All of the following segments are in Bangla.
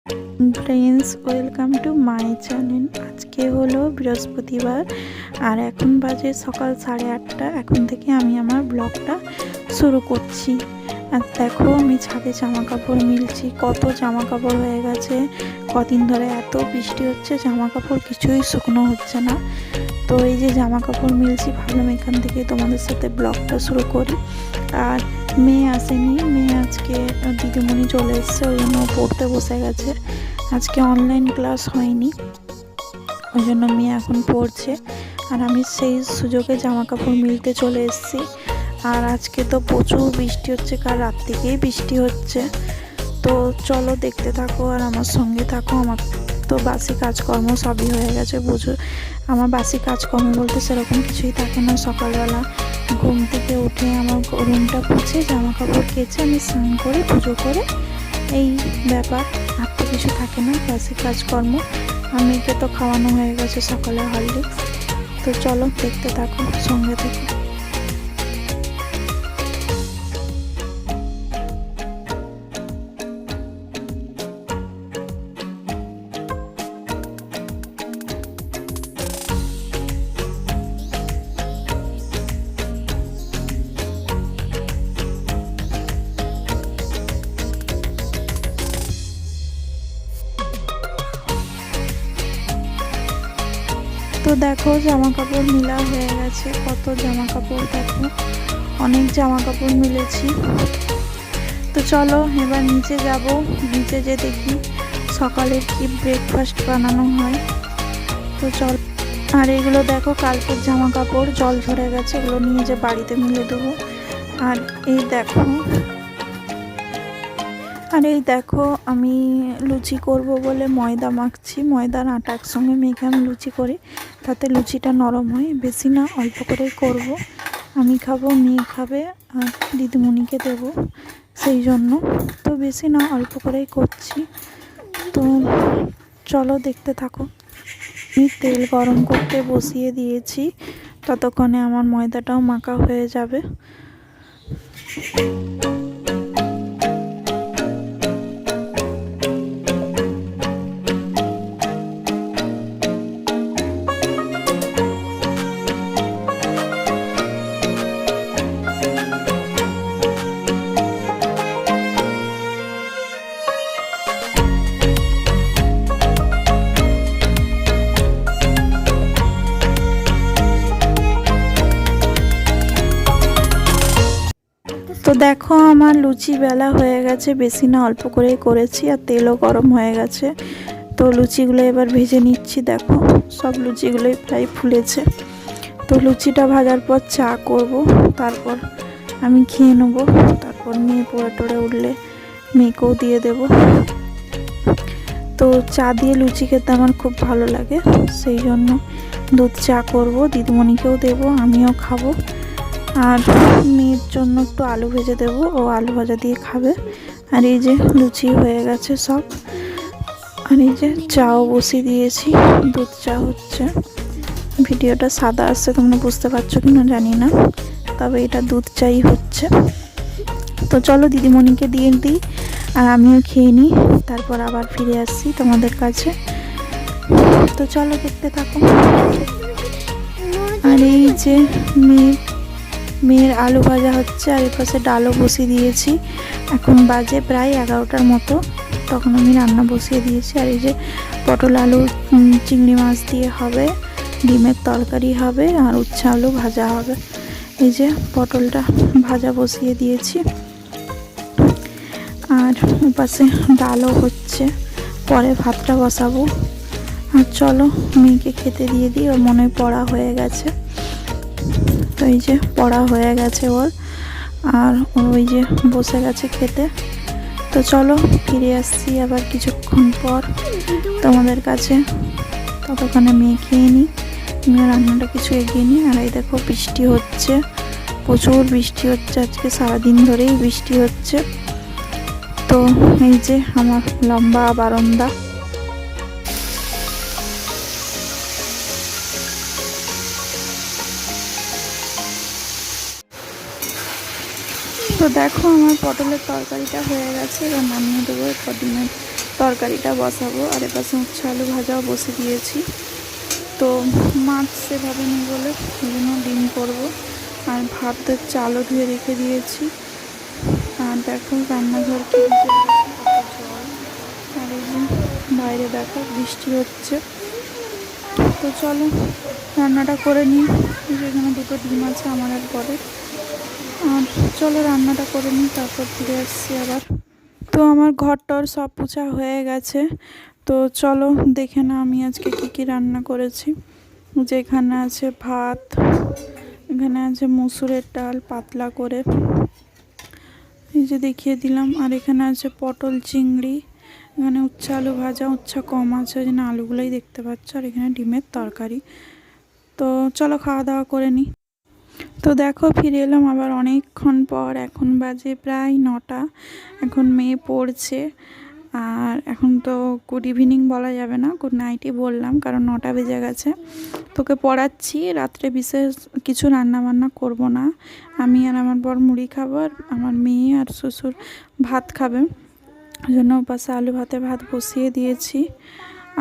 Friends, welcome to my channel. আজকে হলো বৃহস্পতিবার আর এখন বাজে সকাল 8:30। এখন থেকে আমি আমার ব্লগটা শুরু করছি। আর দেখো, আমি ছাদে জামা কাপড় মিলছি। কত জামা কাপড় হয়ে গেছে। কদিন ধরে এত বৃষ্টি হচ্ছে, জামা কাপড় কিছুই শুকনো হচ্ছে না। তো এই যে জামা কাপড় মিলছি, ভাবলাম এখান থেকে তোমাদের সাথে ব্লগটা শুরু করি। আর মেয়ে আসেনি, মেয়ে আজকে দিদিমণি চলে এসছে, ওই জন্য পড়তে বসে গেছে। আজকে অনলাইন ক্লাস হয়নি, ওই জন্য মেয়ে এখন পড়ছে। আর আমি সেই সুযোগে জামা কাপড় মিলতে চলে এসেছি। আর আজকে তো প্রচুর বৃষ্টি হচ্ছে, কাল রাত থেকেই বৃষ্টি হচ্ছে। তো চলো দেখতে থাকো আর আমার সঙ্গে থাকো। আমার তো বাসি কাজকর্ম সবই হয়ে গেছে, বুঝো। আমার বাসি কাজকর্ম বলতে সেরকম কিছুই থাকে না। সকালবেলা ঘুম থেকে উঠে আমার রুমটা পুছে জামা কাপড় কেচে আমি স্নান করে পুজো করে, এই ব্যাপার। আর তো কিছু থাকে না বাসি কাজকর্ম। আর মেয়েকে তো খাওয়ানো হয়ে গেছে সকালে হরলিক্স। তো চলো দেখতে থাকো, সঙ্গে থেকে। তো দেখো, জামা কাপড় মিলা হয়ে গেছে। কত জামা কাপড়, দেখো অনেক জামা কাপড় মিলেছি। তো চলো এবার নিচে যাব, নিচে যে দেখি সকালে কি ব্রেকফাস্ট বানানো হয়। তো চল। আর এগুলো দেখো কালকের জামা কাপড়, জল ঝরে গেছে, এগুলো নিয়ে যে বাড়িতে মিলে দেবো। আর এই দেখো, আমি লুচি করব বলে ময়দা মাখছি। ময়দার আটা একসঙ্গে মেখে আমি লুচি করি, তাতে লুচিটা নরম হয়। বেশি না, অল্প করেই করব। আমি খাবো, মেয়ে খাবে, আর দিদিমণিকে দেব, সেই জন্য। তো বেশি না, অল্প করেই করছি। তো চলো দেখতে থাকো। আমি তেল গরম করতে বসিয়ে দিয়েছি, ততক্ষণে আমার ময়দাটাও মাখা হয়ে যাবে। তো দেখো, আমার লুচি বেলা হয়ে গেছে। বেশি না, অল্প করেই করেছি, আর তেলও গরম হয়ে গেছে। তো লুচিগুলো এবার ভেজে নিচ্ছি। দেখো সব লুচিগুলোই প্রায় ফুলেছে। তো লুচিটা ভাজার পর চা করব, তারপর আমি খেয়ে নেবো। তারপর মেয়ে পড়ে টড়ে উঠলে মেয়েকেও দিয়ে দেব। তো চা দিয়ে লুচি খেতে আমার খুব ভালো লাগে, সেই জন্য দুধ চা করব, দিদিমণিকেও দেব, আমিও খাবো। আর মেয়ের জন্য একটু আলু ভেজে দেবো, ও আলু ভাজা দিয়ে খাবে। আর এই যে লুচি হয়ে গেছে সব। আর এই যে চাও বসিয়ে দিয়েছি, দুধ চা হচ্ছে। ভিডিওটা সাদা আসছে, তোমরা বুঝতে পারছো কিনা জানি না, তবে এটা দুধ চাই হচ্ছে। তো চলো দিদিমণিকে দিয়ে দিই, আর আমিও খেয়ে নিই, তারপর আবার ফিরে আসছি তোমাদের কাছে। তো চলো দেখতে থাকো। আর এই যে মেয়ের আলু ভাজা হচ্ছে, আর এপাশে ডালও বসিয়ে দিয়েছি। এখন বাজে প্রায় 11টার মতো, তখন আমি রান্না বসিয়ে দিয়েছি। আর এই যে পটল আলু চিংড়ি মাছ দিয়ে হবে, ডিমের তরকারি হবে, আর উচ্ছে আলু ভাজা হবে। এই যে পটলটা ভাজা বসিয়ে দিয়েছি, আর ওপাশে ডালও হচ্ছে, পরে ভাতটা বসাবো। আর চলো মেয়েকে খেতে দিয়ে দিই, ওর মনে পড়া হয়ে গেছে। তো এই যে পড়া হয়ে গেছে ওর, আর ওই যে বসে গেছে খেতে। তো চলো ফিরে আসছি আবার কিছুক্ষণ পর তোমাদের কাছে। ততক্ষণে মেয়ে খেয়ে নিই, মেয়ে রান্নাটা কিছু এগিয়ে নিই। আর এই দেখো বৃষ্টি হচ্ছে, প্রচুর বৃষ্টি হচ্ছে, আজকে সারাদিন ধরেই বৃষ্টি হচ্ছে। তো এই যে আমার লম্বা বারান্দা। তো দেখো আমার পটলের তরকারিটা হয়ে গেছে, এবার নামিয়ে দেবো। এরপর ডিমের তরকারিটা বসাবো। আর এপাশে উচ্ছে আলু ভাজাও বসে দিয়েছি। তো মাছ সেভাবে নেই বলে ওই জন্য ডিম করবো। আর ভাতের চালও ধুয়ে রেখে দিয়েছি। আর দেখো রান্নাঘর কি ভিজে গেছে, কত জল। আর এই যে বাইরে দেখো বৃষ্টি হচ্ছে। তো চলো রান্নাটা করে নিই। এখানে দুটো ডিম আছে আমার আর পরে। আর চলো রান্নাটা করে নিই, তারপর ফিরে আসছি আবার। তো আমার ঘরটর সব পোছা হয়ে গেছে। তো চলো দেখে না আমি আজকে কি কি রান্না করেছি। যেখানে আছে ভাত, এখানে আছে মুসুরের ডাল পাতলা করে, এই যে দেখিয়ে দিলাম। আর এখানে আছে পটল চিংড়ি, এখানে উচ্ছে আলু ভাজা, উচ্ছা কম আছে ওই জন্য আলুগুলোই দেখতে পাচ্ছ। আর এখানে ডিমের তরকারি। তো চলো খাওয়া দাওয়া করে নিই। তো দেখো ফিরে এলাম আবার অনেকক্ষণ পর। এখন বাজে প্রায় 9টা। এখন মেয়ে পড়ছে। আর এখন তো গুড ইভিনিং বলা যাবে না, গুড নাইটই বললাম, কারণ 9টা বেজে গেছে। তোকে পড়াচ্ছি। রাত্রে বিশেষ কিছু রান্না বান্না করব না। আমি আর আমার বর মুড়ি খাবো, আর আমার মেয়ে আর শ্বশুর ভাত খাবে। ওই জন্য পাশে আলু ভাতে ভাত বসিয়ে দিয়েছি।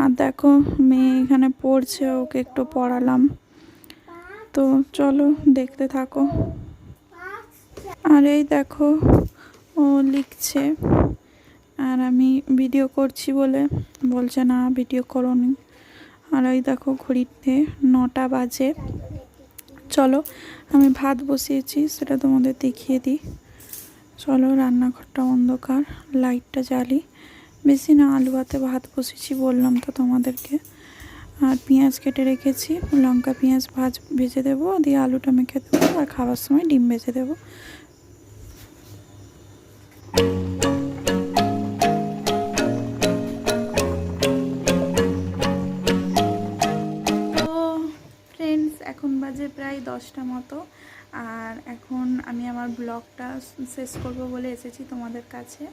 আর দেখো মেয়ে এখানে পড়ছে, ওকে একটু পড়ালাম। তো চলো দেখতে থাকো। আর এই দেখো ও লিখছে, আর আমি ভিডিও করছি বলে বলছে না ভিডিও করোনি। আর এই দেখো ঘড়িতে 9টা বাজে। চলো আমি ভাত বসিয়েছি সেটা তোমাদের দেখিয়ে দিই। চলো রান্নাঘরটা অন্ধকার, লাইটটা জ্বালি। বেশি না, আলু ভাতে ভাত বসিয়েছি বললাম তো তোমাদেরকে। আর পেঁয়াজ কেটে রেখেছি, লঙ্কা পেঁয়াজ ভেজে দেবো, দিয়ে আলুটা মেখে দেবো। আর খাবার সময় ডিম ভেজে দেবো। তো ফ্রেন্ডস এখন বাজে প্রায় 10টা মতো। আর এখন আমি আমার ব্লগটা শেষ করব বলে এসেছি তোমাদের কাছে।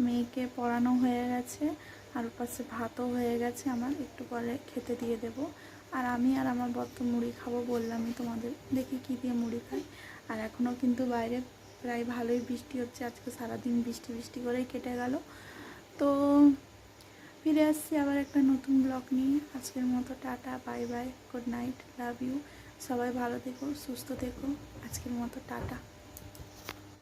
মেয়েকে পড়ানো হয়ে গেছে, আর ওর পাশে ভাতও হয়ে গেছে, আমার একটু পরে খেতে দিয়ে দেব। আর আমি আর আমার বর তো মুড়ি খাবো বললামই তোমাদের, দেখি কী দিয়ে মুড়ি খাই। আর এখনও কিন্তু বাইরে প্রায় ভালোই বৃষ্টি হচ্ছে, আজকে সারাদিন বৃষ্টি বৃষ্টি করেই কেটে গেল। তো ফিরে আসছি আবার একটা নতুন ব্লগ নিয়ে। আজকের মতো tata, bye bye, good night, love you. সবাই ভালো থেকো, সুস্থ থেকো। আজকের মতো টাটা।